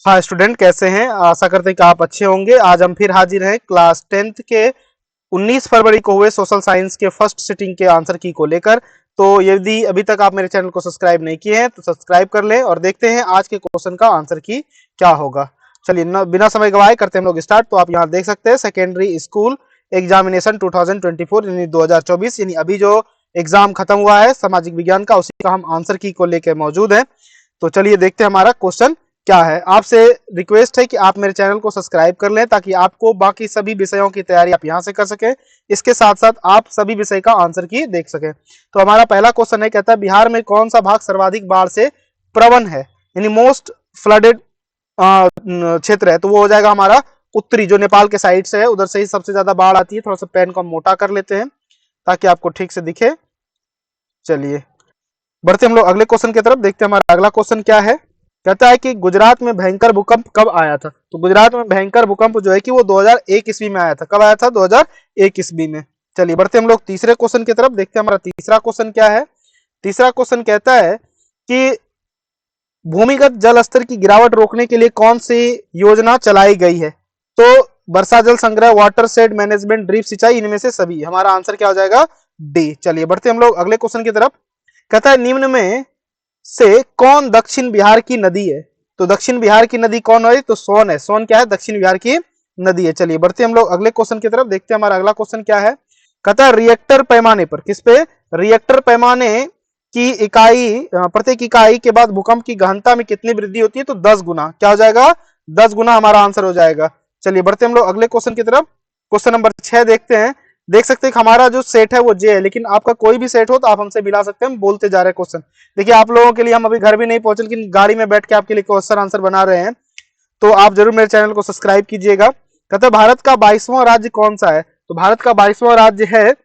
हाँ स्टूडेंट, कैसे हैं? आशा करते हैं कि आप अच्छे होंगे। आज हम फिर हाजिर हैं क्लास 10th के 19 फरवरी को हुए सोशल साइंस के फर्स्ट सिटिंग के आंसर की को लेकर। तो यदि अभी तक आप मेरे चैनल को सब्सक्राइब नहीं किए हैं तो सब्सक्राइब कर लें और देखते हैं आज के क्वेश्चन का आंसर की क्या होगा। चलिए बिना समय गवाए करते हैं हम लोग स्टार्ट। तो आप यहाँ देख सकते हैं सेकेंडरी स्कूल एग्जामिनेशन 2024 यानी 2024 यानी अभी जो एग्जाम खत्म हुआ है सामाजिक विज्ञान का, उसी का हम आंसर की को लेकर मौजूद है। तो चलिए देखते हैं हमारा क्वेश्चन क्या है। आपसे रिक्वेस्ट है कि आप मेरे चैनल को सब्सक्राइब कर लें ताकि आपको बाकी सभी विषयों की तैयारी आप यहां से कर सकें, इसके साथ साथ आप सभी विषय का आंसर की देख सकें। तो हमारा पहला क्वेश्चन है, कहता है बिहार में कौन सा भाग सर्वाधिक बाढ़ से प्रवण है, यानी मोस्ट फ्लडेड क्षेत्र है। तो वो हो जाएगा हमारा उत्तरी, जो नेपाल के साइड से है, उधर से ही सबसे ज्यादा बाढ़ आती है। थोड़ा सा पेन को हम मोटा कर लेते हैं ताकि आपको ठीक से दिखे। चलिए बढ़ते हम लोग अगले क्वेश्चन की तरफ। देखते हैं हमारा अगला क्वेश्चन क्या है। कहता है कि गुजरात में भयंकर भूकंप कब आया था। तो गुजरात में भयंकर भूकंप जो है कि वो 2001 ईस्वी में आया था। कब आया था? 2001 ईस्वी में। चलिए बढ़ते हम लोग तीसरे क्वेश्चन की तरफ। देखते हैं हमारा तीसरा क्वेश्चन क्या है। तीसरा क्वेश्चन कहता है कि भूमिगत जल स्तर की गिरावट रोकने के लिए कौन सी योजना चलाई गई है। तो वर्षा जल संग्रह, वाटर शेड मैनेजमेंट, ड्रिप सिंचाई, इनमें से सभी। हमारा आंसर क्या हो जाएगा? डी। चलिए बढ़ते हम लोग अगले क्वेश्चन की तरफ। कहता है निम्न में से कौन दक्षिण बिहार की नदी है। तो दक्षिण बिहार की नदी कौन है? तो सोन है। सोन क्या है? दक्षिण बिहार की नदी है। चलिए बढ़ते हम लोग अगले क्वेश्चन की तरफ। देखते हैं हमारा अगला क्वेश्चन क्या है। कहता है रिएक्टर पैमाने पर, किस पे? रिएक्टर पैमाने की इकाई, प्रत्येक इकाई के बाद भूकंप की गहनता में कितनी वृद्धि होती है। तो 10 गुना। क्या हो जाएगा? 10 गुना हमारा आंसर हो जाएगा। चलिए बढ़ते हम लोग अगले क्वेश्चन की तरफ। क्वेश्चन नंबर 6 देखते हैं। देख सकते हैं कि हमारा जो सेट है वो जे है, लेकिन आपका कोई भी सेट हो तो आप हमसे मिला सकते हैं। हम बोलते जा रहे हैं क्वेश्चन। देखिए आप लोगों के लिए हम अभी घर भी नहीं पहुंचे, लेकिन गाड़ी में बैठ के आपके लिए क्वेश्चन आंसर बना रहे हैं। तो आप जरूर मेरे चैनल को सब्सक्राइब कीजिएगा। कहते हैं भारत का 22वां राज्य कौन सा है। तो भारत का 22वां राज्य है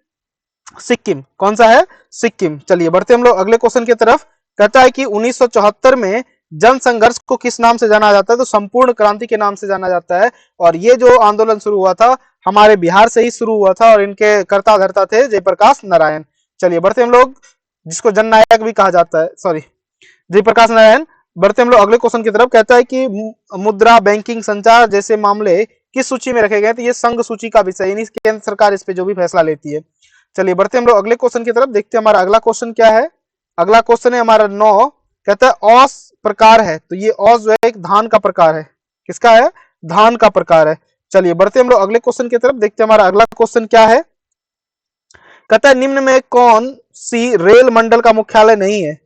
सिक्किम। कौन सा है? सिक्किम। चलिए बढ़ते हम लोग अगले क्वेश्चन की तरफ। कहता है कि 1974 में जन संघर्ष को किस नाम से जाना जाता है। तो संपूर्ण क्रांति के नाम से जाना जाता है। और ये जो आंदोलन शुरू हुआ था हमारे बिहार से ही शुरू हुआ था और इनके कर्ता धर्ता थे जयप्रकाश नारायण। चलिए बढ़ते हम लोग, जिसको जननायक भी कहा जाता है, सॉरी, जयप्रकाश नारायण। बढ़ते हम लोग अगले क्वेश्चन की तरफ। कहता है कि मुद्रा, बैंकिंग, संचार जैसे मामले किस सूची में रखे गए। तो ये संघ सूची का विषय, यानी केंद्र सरकार इस पे जो भी फैसला लेती है। चलिए बढ़ते हम लोग अगले क्वेश्चन की तरफ। देखते हैं हमारा अगला क्वेश्चन क्या है। अगला क्वेश्चन है हमारा 9। कहता है औस प्रकार है। तो ये औस जो है एक धान का प्रकार है। किसका है? धान का प्रकार है। चलिए बढ़ते हम लोग अगले क्वेश्चन की तरफ। देखते हैं हमारा अगला क्वेश्चन क्या है। कहता है निम्न में कौन सी रेल मंडल का मुख्यालय नहीं है।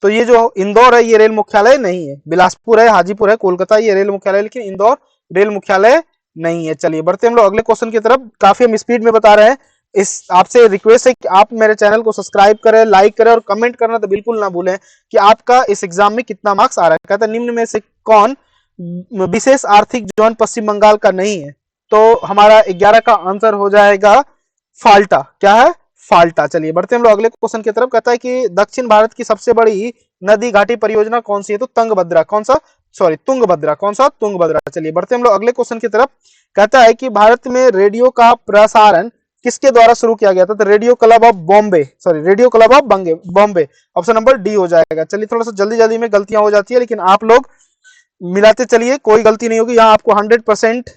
तो ये जो इंदौर है ये रेल मुख्यालय नहीं है। बिलासपुर है, हाजीपुर है, कोलकाता ये रेल मुख्यालय, लेकिन इंदौर रेल मुख्यालय नहीं है। चलिए बढ़ते हम लोग अगले क्वेश्चन की तरफ। काफी हम स्पीड में बता रहे हैं। इस आपसे रिक्वेस्ट है कि आप मेरे चैनल को सब्सक्राइब करें, लाइक करें और कमेंट करना तो बिल्कुल ना भूलें कि आपका इस एग्जाम में कितना मार्क्स आ रहा है। कहता है निम्न में से कौन विशेष आर्थिक जोन पश्चिम बंगाल का नहीं है। तो हमारा 11 का आंसर हो जाएगा फाल्टा। क्या है? फाल्टा। चलिए बढ़ते हम लोग अगले क्वेश्चन की तरफ। कहता है कि दक्षिण भारत की सबसे बड़ी नदी घाटी परियोजना कौन सी है। तो तुंगभद्रा। कौन सा? सॉरी, तुंगभद्रा। कौन सा? तुंगभद्रा। चलिए बढ़ते हम लोग अगले क्वेश्चन की तरफ। कहता है कि भारत में रेडियो का प्रसारण किसके द्वारा शुरू किया गया था। तो radio club of Bombay, sorry, radio club of Bombay. Option number D हो जाएगा। चलिए थोड़ा सा जल्दी जल्दी में गलतियां हो जाती है, लेकिन आप लोग मिलाते चलिए, कोई गलती नहीं होगी। यहाँ आपको 100%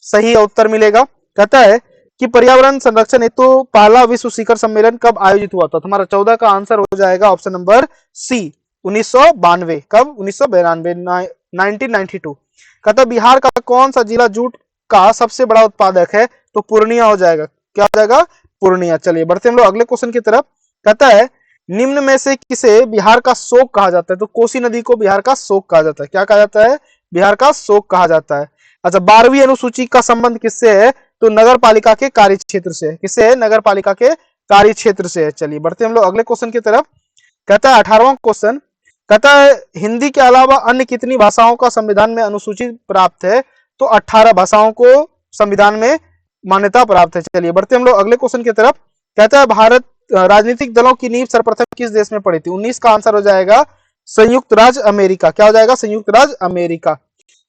सही उत्तर मिलेगा। कहता है कि पर्यावरण संरक्षण हेतु पहला विश्व शिखर सम्मेलन कब आयोजित हुआ था। हमारा 14 का आंसर हो जाएगा ऑप्शन नंबर सी, 1992। कब? 1992, 1992। कहता बिहार का कौन सा जिला जूट का सबसे बड़ा उत्पादक है। तो पूर्णिया हो जाएगा। क्या हो जाएगा? पूर्णिया। चलिए बढ़ते हम लोग अगले क्वेश्चन की तरफ। कहता है निम्न में से किसे बिहार का शोक कहा जाता है। तो कोसी नदी को बिहार का शोक कहा जाता है। क्या कहा जाता है? बिहार का शोक कहा जाता है। अच्छा, 12वीं अनुसूची का संबंध किससे है। तो नगर पालिका के कार्य क्षेत्र से। किससे है? नगर पालिका के कार्य क्षेत्र से है। चलिए बढ़ते हम लोग अगले क्वेश्चन की तरफ। कहता है 18वां क्वेश्चन। कहता है हिंदी के अलावा अन्य कितनी भाषाओं का संविधान में अनुसूची प्राप्त है। तो 18 भाषाओं को संविधान में मान्यता प्राप्त है। चलिए बढ़ते हम लोग अगले क्वेश्चन की तरफ। कहता है भारत राजनीतिक दलों की नींव सर्वप्रथम किस देश में पड़ी थी। 19 का आंसर हो जाएगा संयुक्त राज्य अमेरिका। क्या हो जाएगा? संयुक्त राज्य अमेरिका।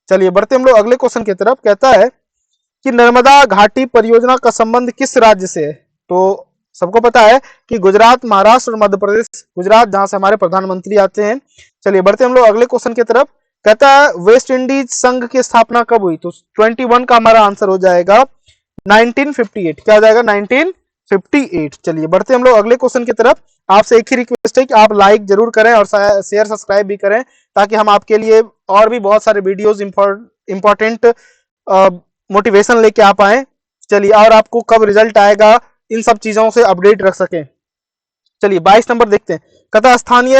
चलिए बढ़ते हम लोग अगले क्वेश्चन की तरफ। कहता है कि नर्मदा घाटी परियोजना का संबंध किस राज्य से है। तो सबको पता है कि गुजरात, महाराष्ट्र और मध्य प्रदेश। गुजरात जहां से हमारे प्रधानमंत्री आते हैं। चलिए बढ़ते हम लोग अगले क्वेश्चन की तरफ। कहता है वेस्ट इंडीज संघ की स्थापना कब हुई, तो 21 का हमारा आंसर हो जाएगा 1958। क्या हो जाएगा 1958। चलिए बढ़ते हम लोग अगले क्वेश्चन की तरफ। आपसे एक ही रिक्वेस्ट है कि आप लाइक जरूर करें और शेयर सब्सक्राइब भी करें, ताकि हम आपके लिए और भी बहुत सारे वीडियोस इंपॉर्टेंट मोटिवेशन लेके आ पाए। चलिए, और आपको कब रिजल्ट आएगा इन सब चीजों से अपडेट रख सकें। चलिए 22 नंबर देखते हैं। कहता स्थानीय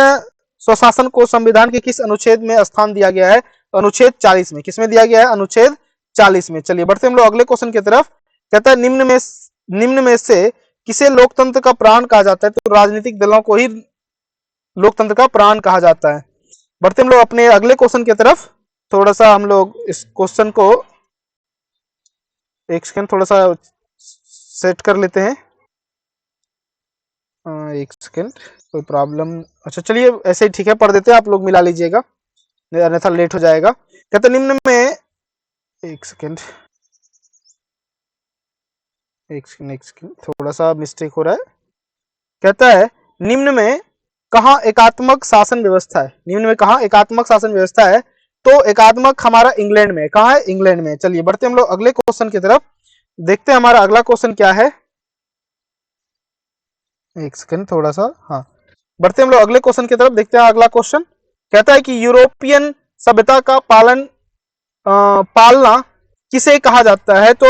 स्वशासन को संविधान के किस अनुच्छेद में स्थान दिया गया है, अनुच्छेद 40 में। किसमें दिया गया है, अनुच्छेद 40 में। चलिए बढ़ते हम लोग अगले क्वेश्चन की तरफ। कहता है निम्न में से किसे लोकतंत्र का प्राण कहा जाता है, तो राजनीतिक दलों को ही लोकतंत्र का प्राण कहा जाता है। बढ़ते हम लोग अपने अगले क्वेश्चन की तरफ। थोड़ा सा हम लोग इस क्वेश्चन को एक सेकंड थोड़ा सा सेट कर लेते हैं। एक सेकंड, कोई प्रॉब्लम, अच्छा चलिए ऐसे ही ठीक है, पढ़ देते हैं, आप लोग मिला लीजिएगा, अन्यथा लेट हो जाएगा। कहते निम्न में, एक सेकंड थोड़ा सा मिस्टेक हो रहा है। कहता है निम्न में कहाँ एकात्मक शासन व्यवस्था है, निम्न में कहाँ एकात्मक शासन व्यवस्था है, तो एकात्मक हमारा इंग्लैंड में। कहाँ है, इंग्लैंड में। चलिए बढ़ते हम लोग अगले क्वेश्चन की तरफ। देखते हैं हमारा अगला क्वेश्चन क्या है। एक सेकंड थोड़ा सा, हाँ बढ़ते हम लोग अगले क्वेश्चन की तरफ। देखते हैं अगला क्वेश्चन। कहता है कि यूरोपियन सभ्यता का पालना किसे कहा जाता है, तो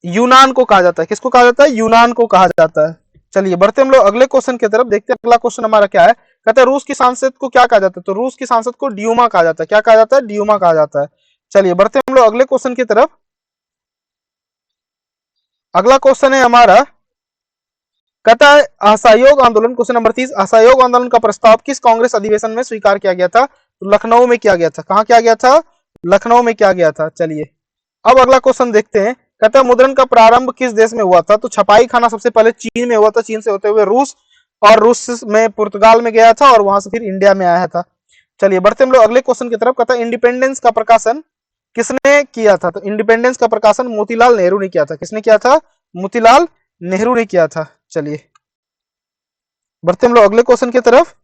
यूनान को कहा जाता है। किसको कहा जाता है, यूनान को कहा जाता है। चलिए बढ़ते हम लोग अगले क्वेश्चन की तरफ। देखते हैं अगला क्वेश्चन हमारा क्या है। कहता है रूस की सांसद को क्या कहा जाता है, तो रूस की सांसद को ड्यूमा कहा जाता है। क्या कहा जाता है, ड्यूमा कहा जाता है। चलिए बढ़ते हम लोग अगले क्वेश्चन की तरफ। अगला क्वेश्चन है हमारा, कहता है असहयोग आंदोलन, क्वेश्चन नंबर 30, असहयोग आंदोलन का प्रस्ताव किस कांग्रेस अधिवेशन में स्वीकार किया गया था, तो लखनऊ में किया गया था। कहां किया गया था, लखनऊ में किया गया था। चलिए अब अगला क्वेश्चन देखते हैं। कहता है मुद्रण का प्रारंभ किस देश में हुआ था, तो छपाई खाना सबसे पहले चीन में हुआ था, चीन से होते हुए रूस, और रूस में पुर्तगाल में गया था, और वहां से फिर इंडिया में आया था। चलिए बढ़ते हम लोग अगले क्वेश्चन की तरफ। कहता है इंडिपेंडेंस का प्रकाशन किसने किया था, तो इंडिपेंडेंस का प्रकाशन मोतीलाल नेहरू ने किया था। किसने किया था, मोतीलाल नेहरू ने किया था। चलिए बढ़ते हम लोग अगले क्वेश्चन की तरफ।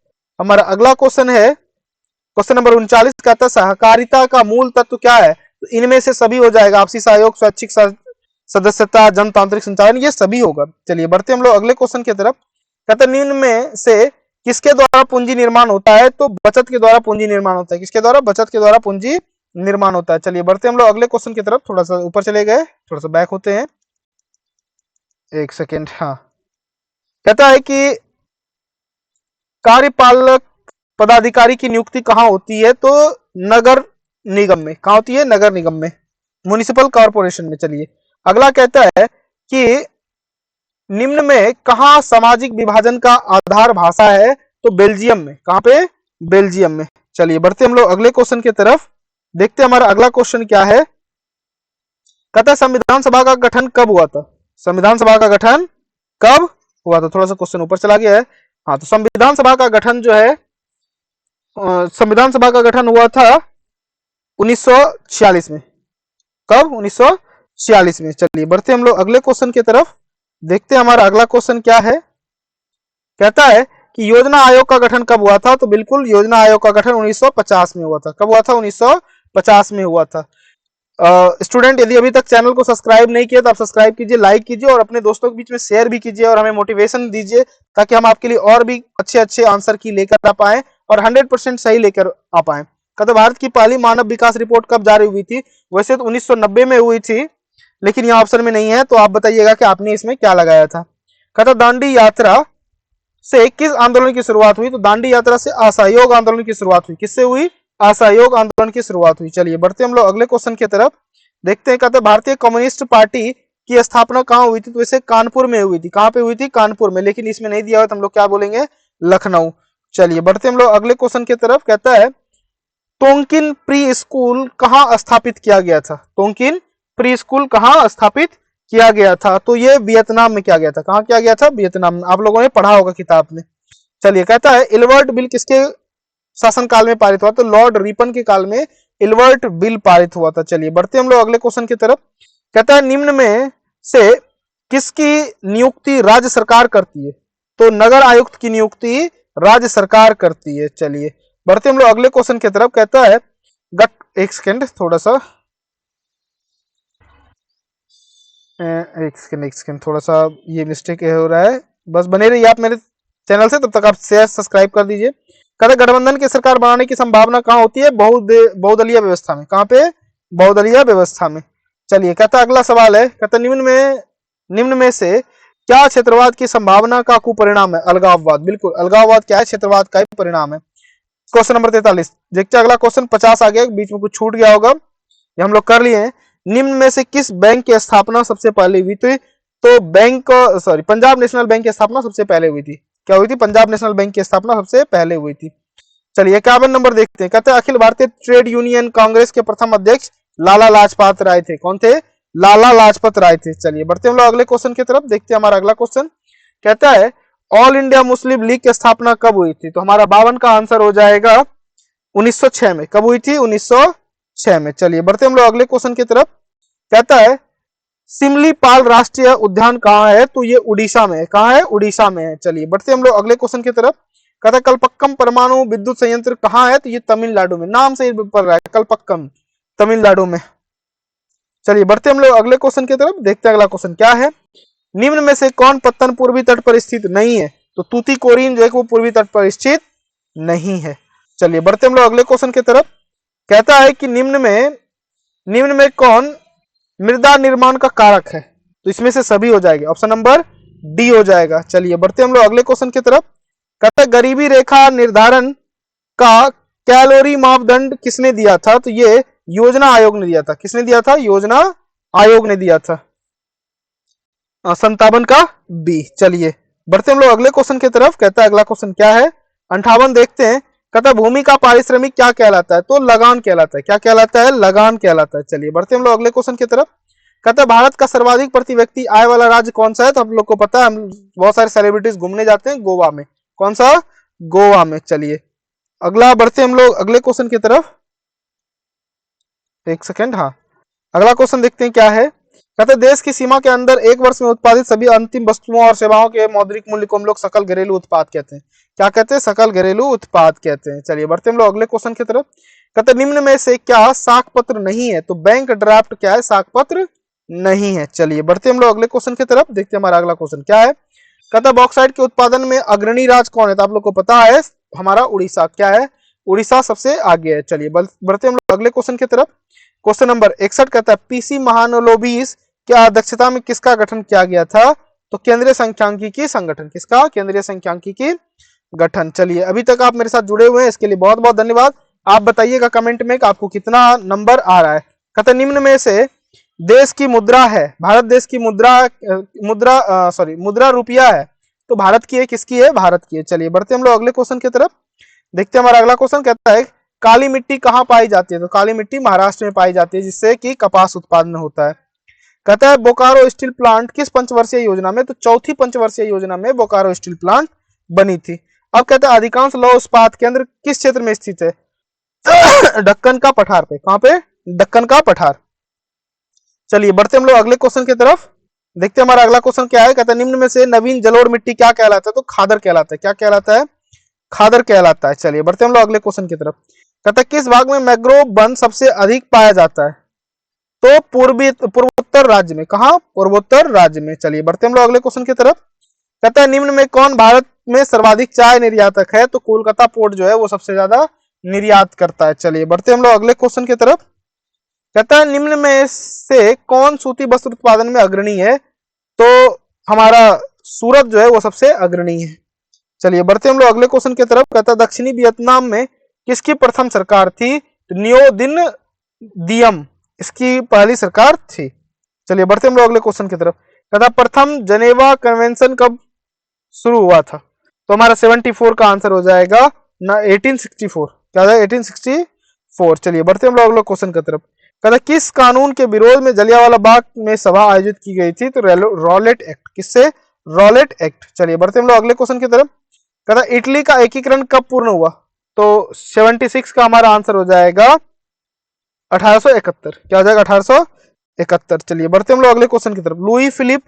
हमारा अगला क्वेश्चन है क्वेश्चन नंबर 39। कहता है सहकारिता का मूल तत्व क्या है, तो इनमें से सभी हो जाएगा। आपसी सहयोग, स्वैच्छिक सदस्यता, जनतांत्रिक संचालन, ये सभी होगा। चलिए बढ़ते हम लोग अगले क्वेश्चन की तरफ। कहते हैं निम्न में से किसके द्वारा पूंजी निर्माण होता है, तो बचत के द्वारा पूंजी निर्माण होता है। किसके द्वारा, बचत के द्वारा पूंजी निर्माण होता है। चलिए बढ़ते हम लोग अगले क्वेश्चन की तरफ। थोड़ा सा ऊपर चले गए, थोड़ा सा बैक होते हैं, एक सेकेंड। हाँ कहता है कि कार्यपालक पदाधिकारी की नियुक्ति कहां होती है, तो नगर निगम में। कहां होती है, नगर निगम में, म्युनिसिपल कॉर्पोरेशन में। चलिए अगला कहता है कि निम्न में कहां सामाजिक विभाजन का आधार भाषा है, तो बेल्जियम में। कहां पे, बेल्जियम में। चलिए बढ़ते हम लोग अगले क्वेश्चन की तरफ। देखते हैं हमारा अगला क्वेश्चन क्या है। कहता है संविधान सभा का गठन कब हुआ था, संविधान सभा का गठन कब हुआ था। थोड़ा सा क्वेश्चन ऊपर चला गया है। हाँ तो संविधान सभा का गठन जो है, संविधान सभा का गठन हुआ था 1946 में। कब, 1946 में। चलिए बढ़ते हम लोग अगले क्वेश्चन की तरफ। देखते हैं हमारा अगला क्वेश्चन क्या है। कहता है कि योजना आयोग का गठन कब हुआ था, तो बिल्कुल योजना आयोग का गठन 1950 में हुआ था। कब हुआ था, 1950 में हुआ था। स्टूडेंट यदि अभी तक चैनल को सब्सक्राइब नहीं किया तो आप सब्सक्राइब कीजिए, लाइक कीजिए, और अपने दोस्तों के बीच में शेयर भी कीजिए, और हमें मोटिवेशन दीजिए, ताकि हम आपके लिए और भी अच्छे अच्छे आंसर की लेकर आ पाए, और 100% सही लेकर आ पाए। कहते भारत की पहली मानव विकास रिपोर्ट कब जारी हुई थी, वैसे तो 1990 में हुई थी, लेकिन यहाँ ऑप्शन में नहीं है, तो आप बताइएगा कि आपने इसमें क्या लगाया था। कहता दांडी यात्रा से किस आंदोलन की शुरुआत हुई, तो दांडी यात्रा से असहयोग आंदोलन की शुरुआत हुई। किससे हुई, असहयोग आंदोलन की शुरुआत हुई। चलिए बढ़ते हम लोग अगले क्वेश्चन की तरफ। देखते हैं कहते भारतीय कम्युनिस्ट पार्टी की स्थापना कहां हुई थी, तो वैसे कानपुर में हुई थी। कहां पे हुई थी, कानपुर में, लेकिन इसमें नहीं दिया हुआ, तो हम लोग क्या बोलेंगे, लखनऊ। चलिए बढ़ते हम लोग अगले क्वेश्चन की तरफ। कहता है तोंकिन प्री स्कूल कहां स्थापित किया गया था, तोंकिन प्री स्कूल कहां स्थापित किया गया था, तो ये वियतनाम में किया गया था। कहां किया गया था, वियतनाम में। आप लोगों ने पढ़ा होगा किताब में। चलिए कहता है इलवर्ट बिल किसके शासनकाल में पारित हुआ, तो लॉर्ड रिपन के काल में इलवर्ट बिल पारित हुआ था। चलिए बढ़ते हम लोग अगले क्वेश्चन की तरफ। कहता है निम्न में से किसकी नियुक्ति राज्य सरकार करती है, तो नगर आयुक्त की नियुक्ति राज्य सरकार करती है। चलिए बढ़ते हम लोग अगले क्वेश्चन की तरफ। कहता है एक सेकेंड, थोड़ा सा एक सेकेंड थोड़ा सा ये मिस्टेक हो रहा है। बस बने रहिए आप मेरे चैनल से, तब तक आप शेयर सब्सक्राइब कर दीजिए। कहते गठबंधन की सरकार बनाने की संभावना कहाँ होती है? बहुदलीय व्यवस्था में। कहाँ पे? बहुदलीय व्यवस्था में। चलिए, कहता अगला सवाल है, कहता निम्न में से क्या क्षेत्रवाद की संभावना का कुपरिणाम है? अलगाववाद। बिल्कुल, अलगाववाद क्या है? क्षेत्रवाद का ही परिणाम है। क्वेश्चन नंबर 43 देखते हैं। अगला क्वेश्चन 50 आ गया, बीच में कुछ छूट गया होगा, ये हम लोग कर लिए हैं। निम्न में से किस बैंक की स्थापना सबसे पहले हुई थी? तो पंजाब नेशनल बैंक की स्थापना सबसे पहले हुई थी। क्या हुई थी? पंजाब नेशनल बैंक की स्थापना सबसे पहले हुई थी। चलिए 51 नंबर देखते हैं। कहते हैं अखिल भारतीय ट्रेड यूनियन कांग्रेस के प्रथम अध्यक्ष लाला लाजपत राय थे। कौन थे? लाला लाजपत राय थे। चलिए बढ़ते हम लोग अगले क्वेश्चन की तरफ, देखते हैं हमारा अगला क्वेश्चन। कहता है ऑल इंडिया मुस्लिम लीग की स्थापना कब हुई थी? तो हमारा 52 का आंसर हो जाएगा 1906 में। कब हुई थी? 1906 में। चलिए बढ़ते हम लोग अगले क्वेश्चन की तरफ। कहता है सिमलीपाल राष्ट्रीय उद्यान कहाँ है? तो ये उड़ीसा में है। कहाँ है? उड़ीसा में है। चलिए बढ़ते हम लोग अगले क्वेश्चन की तरफ। कहता है कलपक्कम परमाणु विद्युत संयंत्र कहाँ है? तो ये तमिलनाडु में, नाम से ही पड़ रहा है कलपक्कम, तमिलनाडु में। चलिए बढ़ते हम लोग अगले क्वेश्चन की तरफ, देखते हैं अगला क्वेश्चन क्या है। निम्न में से कौन पत्तन पूर्वी तट पर स्थित नहीं है? तो तूतीकोरिन जो है वो पूर्वी तट पर स्थित नहीं है। चलिए बढ़ते हम लोग अगले क्वेश्चन की तरफ। कहता है कि निम्न में कौन मृदा निर्माण का कारक है? तो इसमें से सभी हो जाएगा, ऑप्शन नंबर डी हो जाएगा। चलिए बढ़ते हम लोग अगले क्वेश्चन की तरफ। कहता है गरीबी रेखा निर्धारण का कैलोरी मापदंड किसने दिया था? तो ये योजना आयोग ने दिया था। किसने दिया था? योजना आयोग ने दिया था। 57 का बी। चलिए बढ़ते हम लोग अगले क्वेश्चन की तरफ। कहता है अगला क्वेश्चन क्या है? 58 देखते हैं। कहता है भूमि का पारिश्रमिक क्या कहलाता है? तो लगान कहलाता है। क्या कहलाता है? लगान कहलाता है। चलिए बढ़ते हम लोग अगले क्वेश्चन की तरफ। कहता है भारत का सर्वाधिक प्रति व्यक्ति आय वाला राज्य कौन सा है? तो हम लोग को पता है, हम बहुत सारे सेलिब्रिटीज घूमने जाते हैं गोवा में। कौन सा? गोवा में। चलिए अगला बढ़ते हम लोग अगले क्वेश्चन की तरफ। एक सेकेंड, हाँ अगला क्वेश्चन देखते हैं क्या है। कहते हैं देश की सीमा के अंदर एक वर्ष में उत्पादित सभी अंतिम वस्तुओं और सेवाओं के मौद्रिक मूल्य को हम लोग सकल घरेलू उत्पाद कहते हैं। क्या कहते हैं? सकल घरेलू उत्पाद कहते हैं। चलिए बढ़ते हम लोग अगले क्वेश्चन की तरफ। कहते हैं निम्न में से क्या साख पत्र नहीं है? तो बैंक ड्राफ्ट क्या है? साख पत्र नहीं है। चलिए बढ़ते हम लोग अगले क्वेश्चन की तरफ, देखते हैं हमारा अगला क्वेश्चन क्या है। कहता है बॉक्साइट के उत्पादन में अग्रणी राज्य कौन है? तो आप लोग को पता है हमारा उड़ीसा। क्या है? उड़ीसा सबसे आगे है। चलिए बढ़ते हम लोग अगले क्वेश्चन की तरफ। क्वेश्चन नंबर 61 कहता है पीसी महानलोबिस की अध्यक्षता में किसका गठन किया गया था? तो केंद्रीय सांख्यिकी संगठन। किसका? केंद्रीय सांख्यिकी गठन। चलिए अभी तक आप मेरे साथ जुड़े हुए हैं, इसके लिए बहुत बहुत धन्यवाद। आप बताइएगा कमेंट में कि आपको कितना नंबर आ रहा है। कहता निम्न में से देश की मुद्रा है, भारत देश की मुद्रा रुपया है, तो भारत की है। किसकी है? भारत की है। चलिए बढ़ते हम लोग अगले क्वेश्चन की तरफ, देखते हैं हमारा अगला क्वेश्चन कहता है काली मिट्टी कहाँ पाई जाती है? तो काली मिट्टी महाराष्ट्र में पाई जाती है, जिससे कि कपास उत्पादन होता है। कहता है बोकारो स्टील प्लांट किस पंचवर्षीय योजना में? तो चौथी पंचवर्षीय योजना में बोकारो स्टील प्लांट बनी थी। अब कहता है अधिकांश लौह इस्पात केंद्र किस क्षेत्र में स्थित है? दक्कन का पठार पे। कहां पे? दक्कन का पठार। चलिए बढ़ते हम लोग अगले क्वेश्चन की तरफ, देखते हैं हमारा अगला क्वेश्चन क्या है। कहता है निम्न में से नवीन जलोढ़ मिट्टी क्या कहलाता है? तो खादर कहलाता है। क्या कहलाता है? खादर कहलाता है। चलिए बढ़ते हम लोग अगले क्वेश्चन की तरफ। कहता है किस भाग में मैंग्रोव वन सबसे अधिक पाया जाता है? तो पूर्वोत्तर राज्य में। कहा? पूर्वोत्तर राज्य में। चलिए बढ़ते हम लोग अगले क्वेश्चन की तरफ। कहता है निम्न में कौन भारत में सर्वाधिक चाय निर्यातक है? तो कोलकाता पोर्ट जो है वो सबसे ज्यादा निर्यात करता है। चलिए बढ़ते हम लोग अगले क्वेश्चन की तरफ। कहता है निम्न में से कौन सूती वस्त्र उत्पादन में अग्रणी है? तो हमारा सूरत जो है वो सबसे अग्रणी है। चलिए बढ़ते हम लोग अगले क्वेश्चन की तरफ। कहता है दक्षिणी वियतनाम में किसकी प्रथम सरकार थी? न्यो दिन दियम इसकी पहली सरकार थी। चलिए बढ़ते हम लोग अगले क्वेश्चन की तरफ। कहता प्रथम जनेवा कन्वेंशन कब शुरू हुआ था? तो हमारा 74 का आंसर हो जाएगा ना 1864। क्या है? 1864। चलिए बढ़ते हम लोग अगले क्वेश्चन की तरफ। कहता किस कानून के विरोध में जलियांवाला बाग में सभा आयोजित की गई थी? तो रॉलेट एक्ट। किससे? Rowlatt act. चलिए बढ़ते हम लोग अगले क्वेश्चन की तरफ। कहता इटली का एकीकरण कब पूर्ण हुआ? तो 76 का हमारा आंसर हो जाएगा 1871। क्या हो जाएगा? 1871। चलिए बढ़ते हम लोग अगले क्वेश्चन की तरफ। लुई फिलिप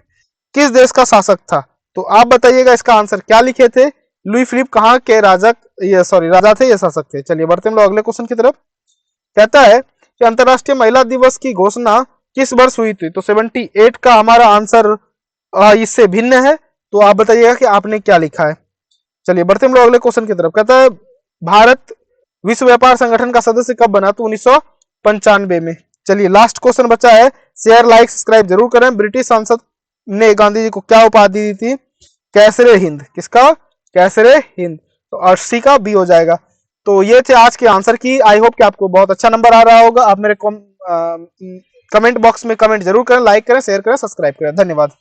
किस देश का शासक था? तो आप बताइएगा इसका आंसर क्या लिखे थे? लुई फिलिप कहाँ के राजा थे या शासक थे? चलिए बढ़ते हम लोग अगले क्वेश्चन की तरफ। कहता है कि अंतरराष्ट्रीय महिला दिवस की घोषणा किस वर्ष हुई थी? तो 78 का हमारा आंसर इससे भिन्न है। तो आप बताइएगा कि आपने क्या लिखा है। चलिए बढ़ते हम लोग अगले क्वेश्चन की तरफ। कहता है भारत विश्व व्यापार संगठन का सदस्य कब बना? तो 1995 में। चलिए लास्ट क्वेश्चन बचा है, शेयर लाइक सब्सक्राइब जरूर करें। ब्रिटिश संसद ने गांधी जी को क्या उपाधि दी थी? कैसरे हिंद। किसका? कैसरे हिंद। तो 80 का बी हो जाएगा। तो ये थे आज के आंसर की। आई होप कि आपको बहुत अच्छा नंबर आ रहा होगा। आप मेरे कमेंट बॉक्स में कमेंट जरूर करें, लाइक करें, शेयर करें, सब्सक्राइब करें। धन्यवाद।